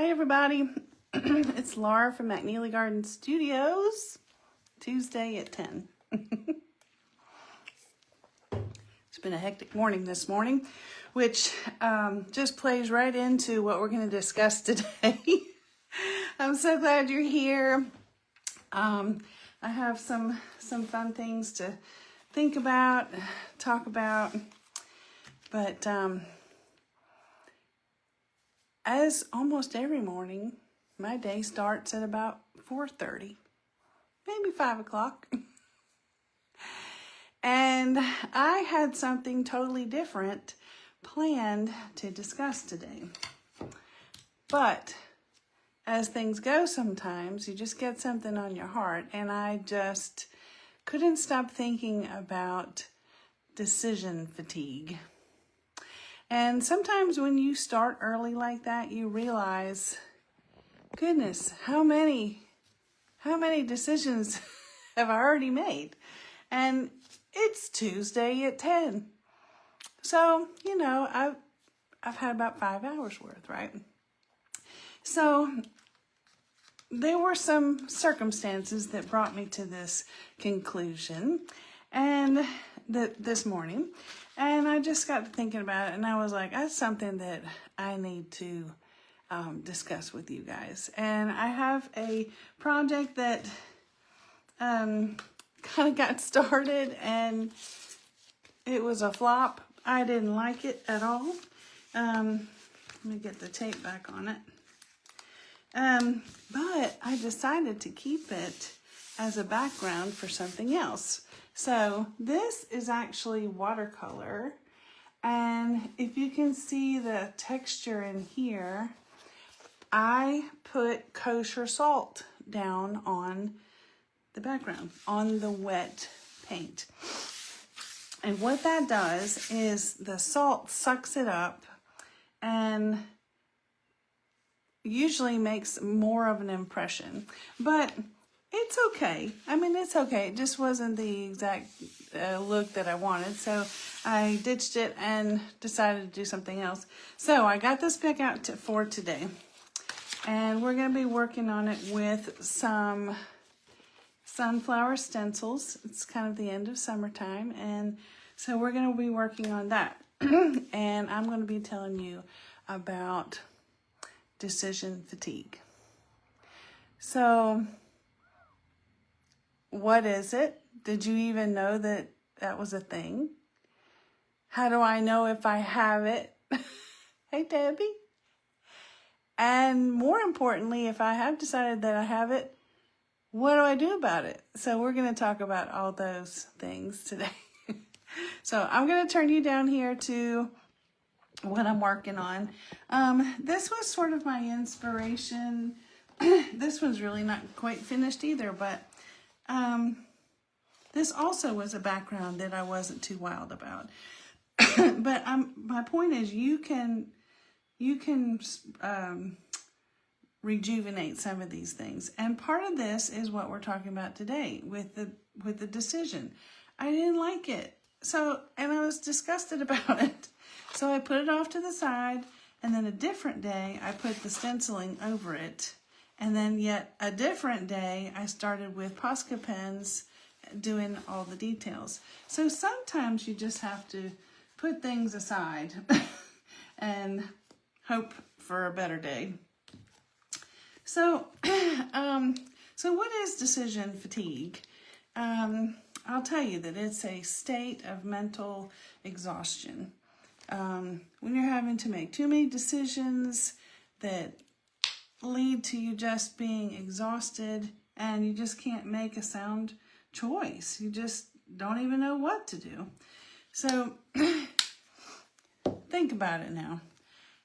Hi everybody, it's Laura from McNeely Garden Studios, Tuesday at 10. It's been a hectic morning this morning, which just plays right into what we're going to discuss today. I'm so glad you're here. I have some fun things to think about, talk about, but as almost every morning, my day starts at about 4:30, maybe 5 o'clock. And I had something totally different planned to discuss today. But as things go sometimes, you just get something on your heart, and I just couldn't stop thinking about decision fatigue. And sometimes when you start early like that, you realize, goodness, how many decisions have I already made? And it's Tuesday at 10. So, I've had about 5 hours worth, right? So there were some circumstances that brought me to this conclusion and this morning. And I just got to thinking about it, and I was like, that's something that I need to discuss with you guys. And I have a project that kind of got started, and it was a flop. I didn't like it at all. Let me get the tape back on it. But I decided to keep it as a background for something else. So this is actually watercolor, and if you can see the texture in here, I put kosher salt down on the background, on the wet paint. And what that does is the salt sucks it up and usually makes more of an impression, but it's okay. I mean, it's okay. It just wasn't the exact look that I wanted. So I ditched it and decided to do something else. So I got this back out for today. And we're going to be working on it with some sunflower stencils. It's kind of the end of summertime. And so we're going to be working on that. And I'm going to be telling you about decision fatigue. So what is it? Did you even know that that was a thing? How do I know if I have it? Hey, Debbie. And more importantly, if I have decided that I have it, what do I do about it? So we're going to talk about all those things today. So I'm going to turn you down here to what I'm working on. This was sort of my inspiration. This one's really not quite finished either, but this also was a background that I wasn't too wild about. But my point is, you can rejuvenate some of these things, and part of this is what we're talking about today with the decision. I didn't like it, and I was disgusted about it. So I put it off to the side, and then a different day I put the stenciling over it. And then yet a different day, I started with Posca pens doing all the details. So sometimes you just have to put things aside and hope for a better day. So, so what is decision fatigue? I'll tell you that it's a state of mental exhaustion. When you're having to make too many decisions that lead to you just being exhausted, and you just can't make a sound choice. You just don't even know what to do. So think about it now.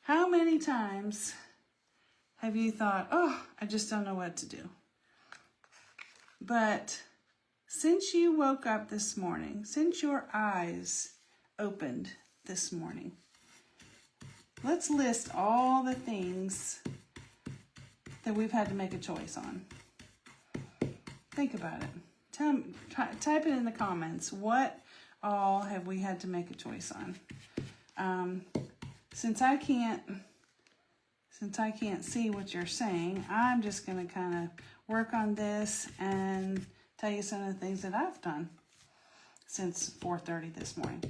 How many times have you thought, oh, I just don't know what to do? But since you woke up this morning, since your eyes opened this morning, let's list all the things that we've had to make a choice on. Think about it. Type it in the comments. What all have we had to make a choice on? Since I can't since I can't see what you're saying, I'm just going to kind of work on this and tell you some of the things that I've done since 4:30 this morning.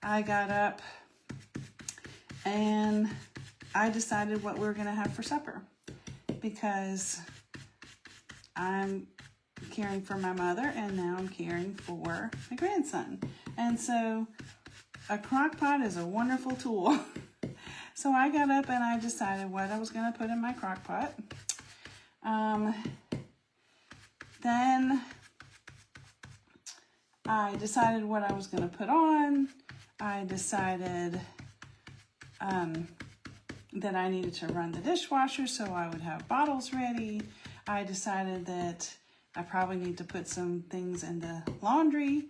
I got up and I decided what we were going to have for supper because I'm caring for my mother and now I'm caring for my grandson. And so a crock pot is a wonderful tool. So I got up and I decided what I was going to put in my crock pot. Then I decided what I was going to put on. I decided that I needed to run the dishwasher so I would have bottles ready. I decided that I probably need to put some things in the laundry.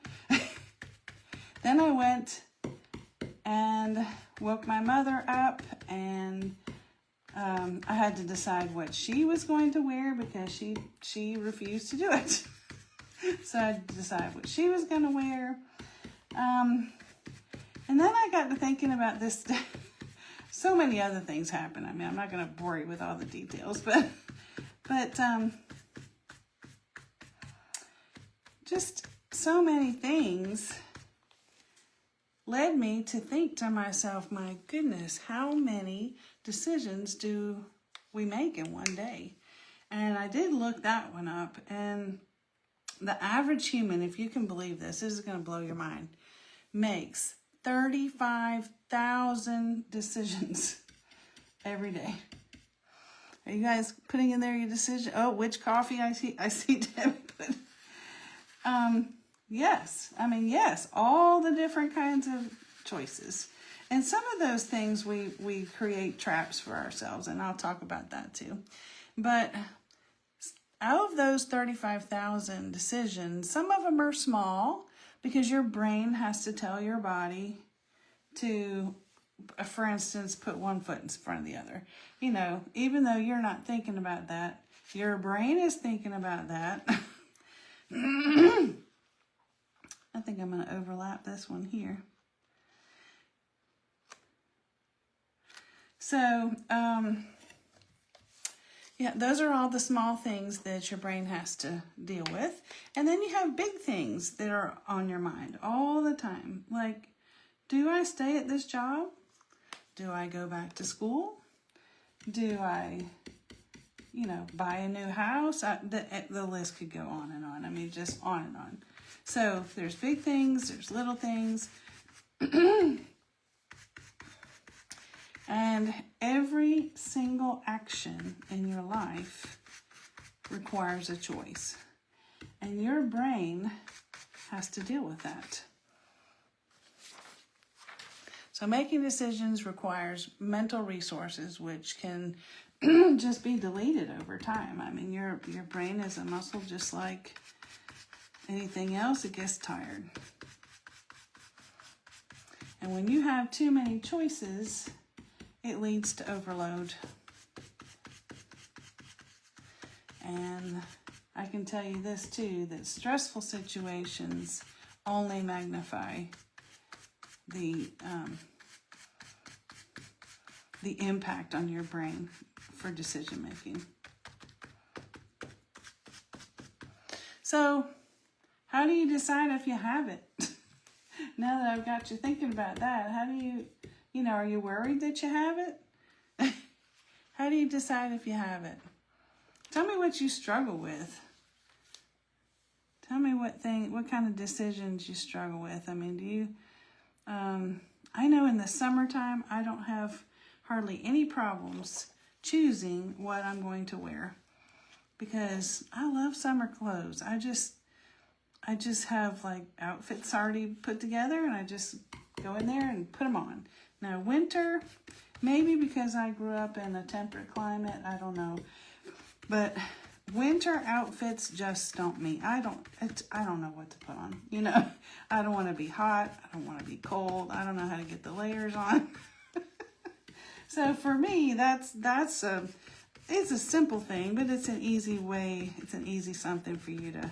Then I went and woke my mother up, and I had to decide what she was going to wear because she refused to do it. So I had to decide what she was going to wear. And then I got to thinking about this. So many other things happen. I mean, I'm not going to bore you with all the details, but just so many things led me to think to myself, my goodness, how many decisions do we make in one day? And I did look that one up, and the average human, if you can believe this is going to blow your mind, makes 35,000 decisions every day. Are you guys putting in there your decision? Oh, which coffee I see Debbie put. Yes, I mean, yes, all the different kinds of choices. And some of those things we create traps for ourselves, and I'll talk about that too. But out of those 35,000 decisions, some of them are small because your brain has to tell your body to, for instance, put one foot in front of the other. You know, even though you're not thinking about that, your brain is thinking about that. I think I'm going to overlap this one here. So, yeah, those are all the small things that your brain has to deal with. And then you have big things that are on your mind all the time. Like, do I stay at this job? Do I go back to school? Do I, buy a new house? The list could go on and on. I mean, just on and on. So there's big things, there's little things. And every single action in your life requires a choice. And your brain has to deal with that. So making decisions requires mental resources, which can just be deleted over time. I mean, your brain is a muscle just like anything else. It gets tired. And when you have too many choices, it leads to overload. And I can tell you this too, that stressful situations only magnify the impact on your brain for decision making. So, how do you decide if you have it? Now that I've got you thinking about that, how do you, are you worried that you have it? How do you decide if you have it? Tell me what you struggle with. Tell me what kind of decisions you struggle with. I mean, do you, I know in the summertime, I don't have hardly any problems choosing what I'm going to wear because I love summer clothes. I just have like outfits already put together and I just go in there and put them on. Now winter, maybe because I grew up in a temperate climate, I don't know. But winter outfits just don't me. I don't know what to put on. I don't want to be hot. I don't want to be cold. I don't know how to get the layers on. So for me, it's a simple thing, but it's an easy way. It's an easy something for you to,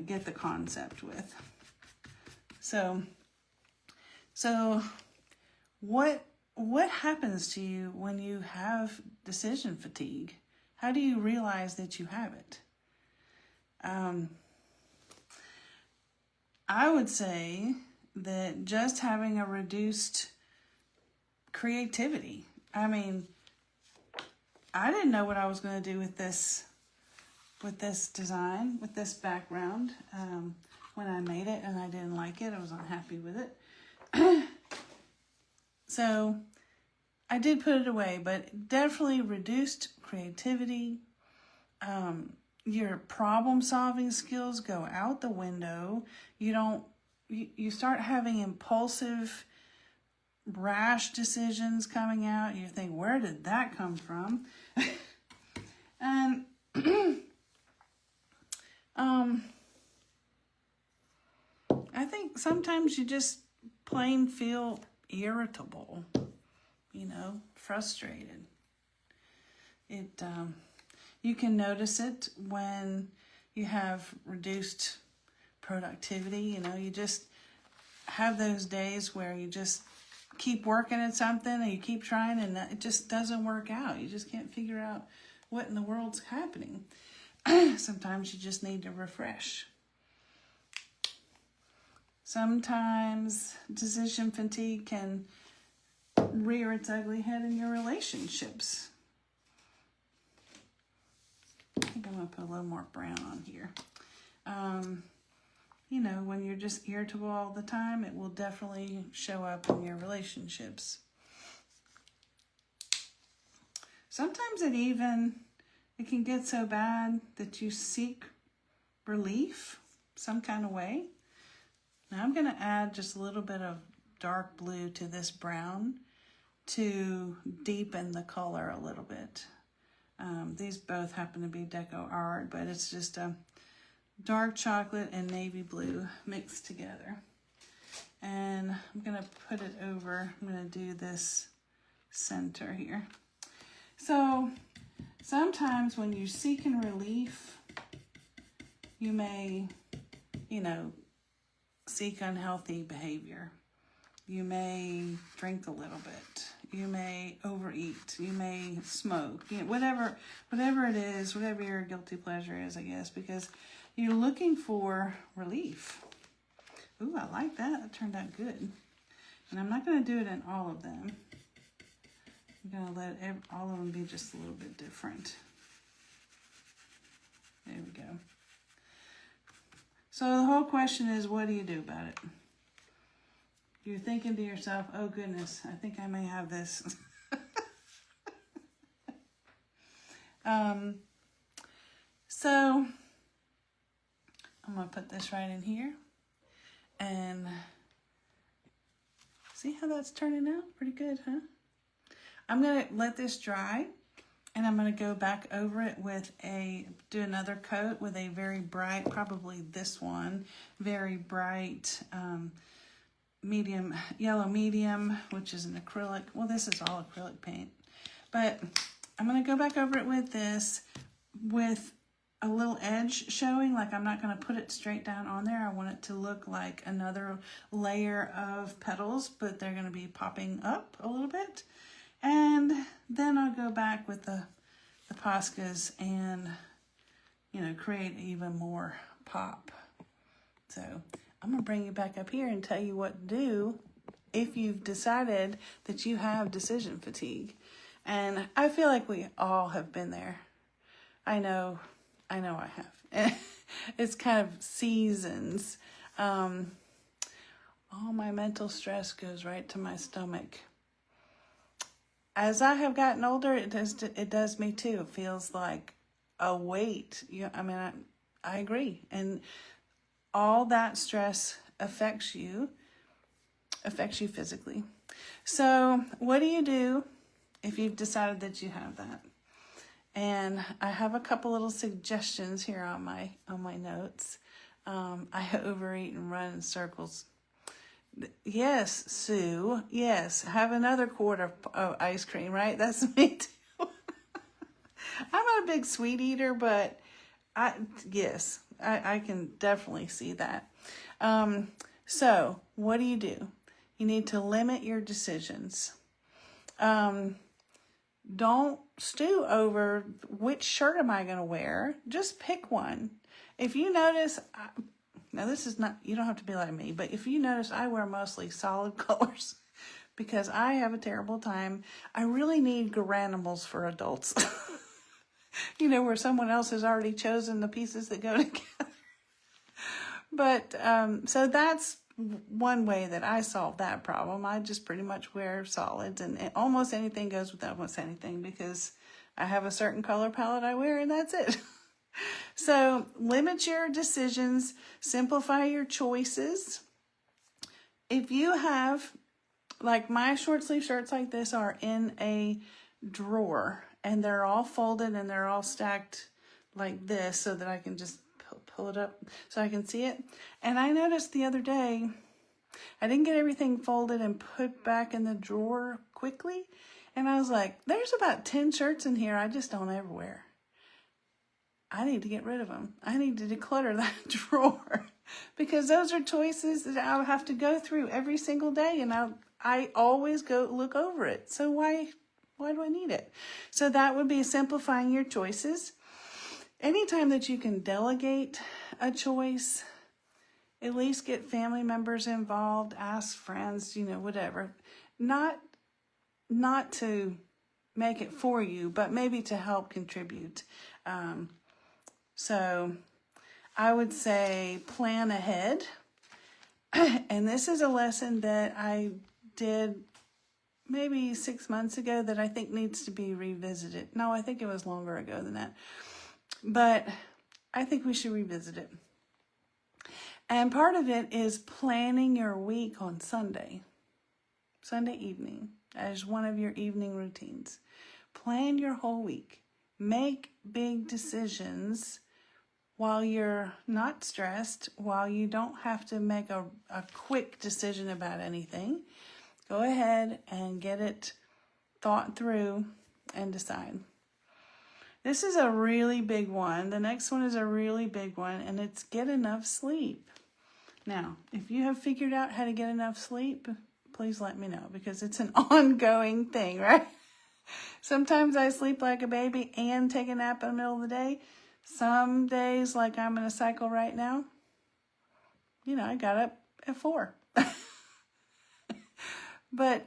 get the concept with. So what what happens to you when you have decision fatigue? How do you realize that you have it? I would say that just having a reduced creativity. I mean, I didn't know what I was going to do with this design, with this background, when I made it, and I didn't like it. I was unhappy with it. So I did put it away, but definitely reduced creativity. Your problem solving skills go out the window. You start having impulsive, rash decisions coming out. You think, where did that come from? And I think sometimes you just plain feel irritable, frustrated. You can notice it when you have reduced productivity. You just have those days where you just keep working at something and you keep trying and it just doesn't work out. You just can't figure out what in the world's happening. Sometimes you just need to refresh. Sometimes decision fatigue can rear its ugly head in your relationships. I think I'm going to put a little more brown on here. When you're just irritable all the time, it will definitely show up in your relationships. Sometimes it can get so bad that you seek relief some kind of way. Now I'm going to add just a little bit of dark blue to this brown to deepen the color a little bit. These both happen to be deco art, but it's just a dark chocolate and navy blue mixed together. And I'm going to put it over, I'm going to do this center here. So sometimes when you're seeking relief, you may, seek unhealthy behavior. You may drink a little bit. You may overeat. You may smoke. Whatever it is, whatever your guilty pleasure is, I guess, because you're looking for relief. Ooh, I like that. That turned out good. And I'm not going to do it in all of them. I'm going to let all of them be just a little bit different. There we go. So the whole question is, what do you do about it? You're thinking to yourself, oh goodness, I think I may have this. So I'm going to put this right in here. And see how that's turning out? Pretty good, huh? I'm going to let this dry. And I'm going to go back over it with do another coat with a very bright, probably this one, very bright medium, yellow medium, which is an acrylic. Well, this is all acrylic paint. But I'm going to go back over it with this, with a little edge showing, like I'm not going to put it straight down on there. I want it to look like another layer of petals, but they're going to be popping up a little bit. And then I'll go back with the Poscas and, create even more pop. So I'm going to bring you back up here and tell you what to do if you've decided that you have decision fatigue. And I feel like we all have been there. I know I have. It's kind of seasons. All my mental stress goes right to my stomach. As I have gotten older, it does me too. It feels like a weight. I agree. And all that stress affects you physically. So what do you do if you've decided that you have that? And I have a couple little suggestions here on my notes. I overeat and run in circles. Yes, Sue. Yes, have another quart of ice cream, right? That's me too. I'm not a big sweet eater, but I can definitely see that. So what do? You need to limit your decisions. Don't stew over which shirt am I going to wear. Just pick one. If you notice, now this is not, you don't have to be like me, but if you notice, I wear mostly solid colors because I have a terrible time. I really need granimals for adults. You know, where someone else has already chosen the pieces that go together. But, so that's one way that I solve that problem. I just pretty much wear solids, and almost anything goes with almost anything because I have a certain color palette I wear, and that's it. So limit your decisions, simplify your choices. If you have, like my short sleeve shirts like this are in a drawer, and they're all folded and they're all stacked like this so that I can just pull it up so I can see it. And I noticed the other day, I didn't get everything folded and put back in the drawer quickly. And I was like, there's about 10 shirts in here I just don't ever wear. I need to get rid of them. I need to declutter that drawer because those are choices that I'll have to go through every single day. And I always go look over it. So why do I need it? So that would be simplifying your choices. Anytime that you can delegate a choice, at least get family members involved, ask friends, you know, whatever. Not to make it for you, but maybe to help contribute. So I would say plan ahead. And this is a lesson that I did maybe 6 months ago that I think needs to be revisited. No, I think it was longer ago than that. But I think we should revisit it. And part of it is planning your week on Sunday evening, as one of your evening routines. Plan your whole week. Make big decisions while you're not stressed, while you don't have to make a quick decision about anything. Go ahead and get it thought through and decide. This is a really big one. The next one is a really big one, and it's get enough sleep. Now, if you have figured out how to get enough sleep, please let me know because it's an ongoing thing, right? Sometimes I sleep like a baby and take a nap in the middle of the day. Some days, like I'm in a cycle right now, you know, I got up at 4. But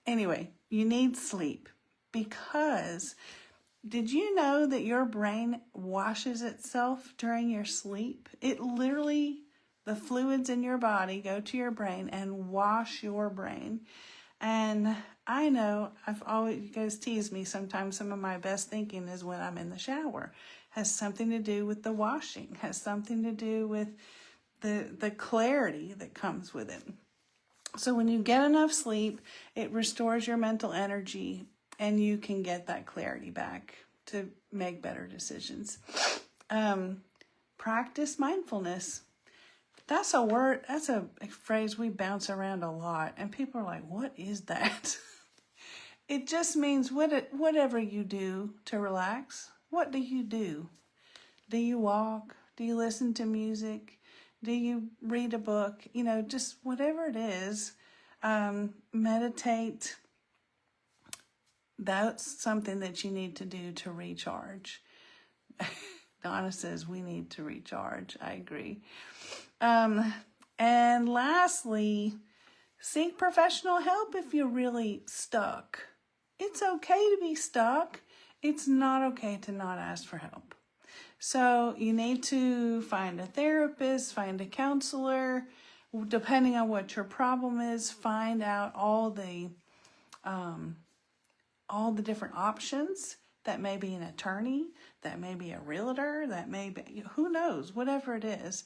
anyway, you need sleep because did you know that your brain washes itself during your sleep? It literally, the fluids in your body go to your brain and wash your brain. And I know you guys tease me sometimes. Some of my best thinking is when I'm in the shower. Has something to do with the washing, has something to do with the clarity that comes with it. So when you get enough sleep, it restores your mental energy and you can get that clarity back to make better decisions. Practice mindfulness. That's a word, that's a phrase we bounce around a lot. And people are like, what is that? It just means whatever you do to relax. What do you do? Do you walk? Do you listen to music? Do you read a book? You know, just whatever it is, meditate. That's something that you need to do to recharge. Donna says we need to recharge. I agree. And lastly, seek professional help if you're really stuck. It's okay to be stuck. It's not okay to not ask for help. So you need to find a therapist, find a counselor, depending on what your problem is, find out all the different options. That may be an attorney, that may be a realtor, that may be, who knows, whatever it is.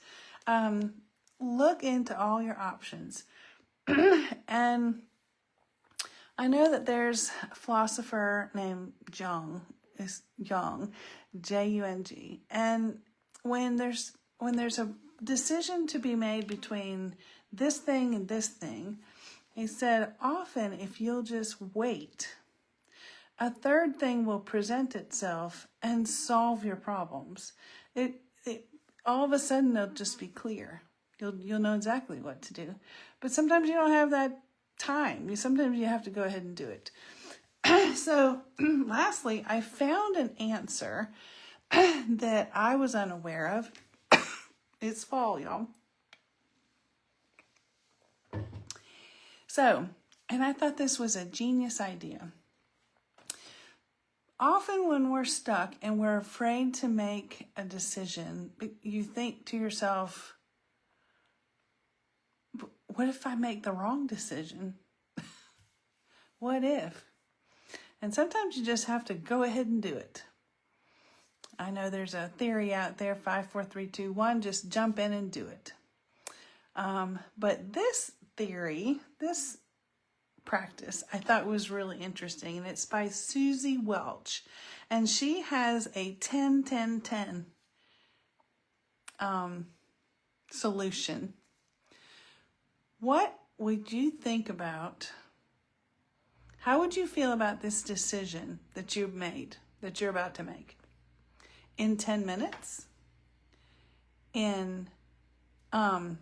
Look into all your options. And I know that there's a philosopher named Jung, Jung, and when there's a decision to be made between this thing and this thing, he said, often if you'll just wait, a third thing will present itself and solve your problems. It all of a sudden it'll just be clear. You'll know exactly what to do. But sometimes you don't have that time. Sometimes you have to go ahead and do it. So lastly, I found an answer that I was unaware of. It's fall, y'all. So, and I thought this was a genius idea. Often when we're stuck and we're afraid to make a decision, you think to yourself, what if I make the wrong decision? What if? And sometimes you just have to go ahead and do it. I know there's a theory out there, 5, 4, 3, 2, 1, just jump in and do it. But this theory, this practice, I thought was really interesting, and it's by Susie Welch, and she has a 10-10-10 solution. What would you think about? How would you feel about this decision that you've made, that you're about to make? In 10 minutes? In, I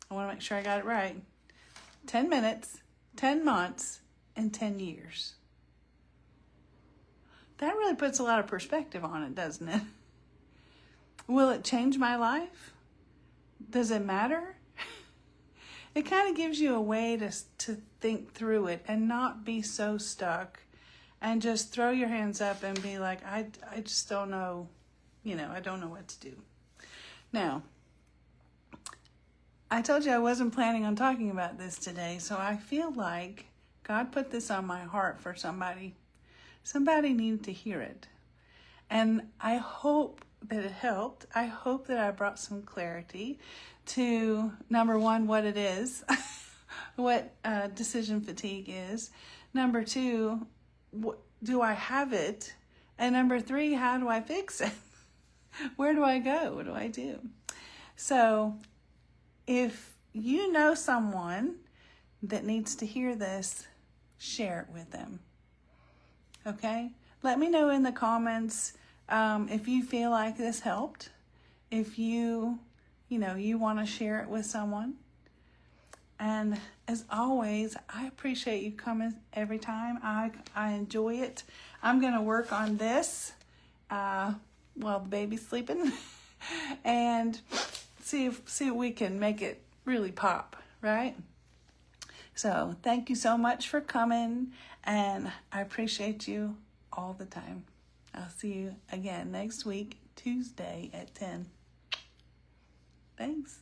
want to make sure I got it right. 10 minutes, 10 months, and 10 years. That really puts a lot of perspective on it, doesn't it? Will it change my life? Does it matter? It kind of gives you a way to think through it and not be so stuck and just throw your hands up and be like, I just don't know, I don't know what to do. Now, I told you I wasn't planning on talking about this today, so I feel like God put this on my heart for somebody. Somebody needed to hear it. And I hope that it helped. I hope that I brought some clarity to, number one, what it is, what decision fatigue is. Number two, do I have it? And number three, how do I fix it? Where do I go? What do I do? So if you know someone that needs to hear this, share it with them. Okay? Let me know in the comments if you feel like this helped. If you want to share it with someone. And as always, I appreciate you coming every time. I enjoy it. I'm going to work on this while the baby's sleeping and see if we can make it really pop, right? So thank you so much for coming, and I appreciate you all the time. I'll see you again next week, Tuesday at 10. Thanks.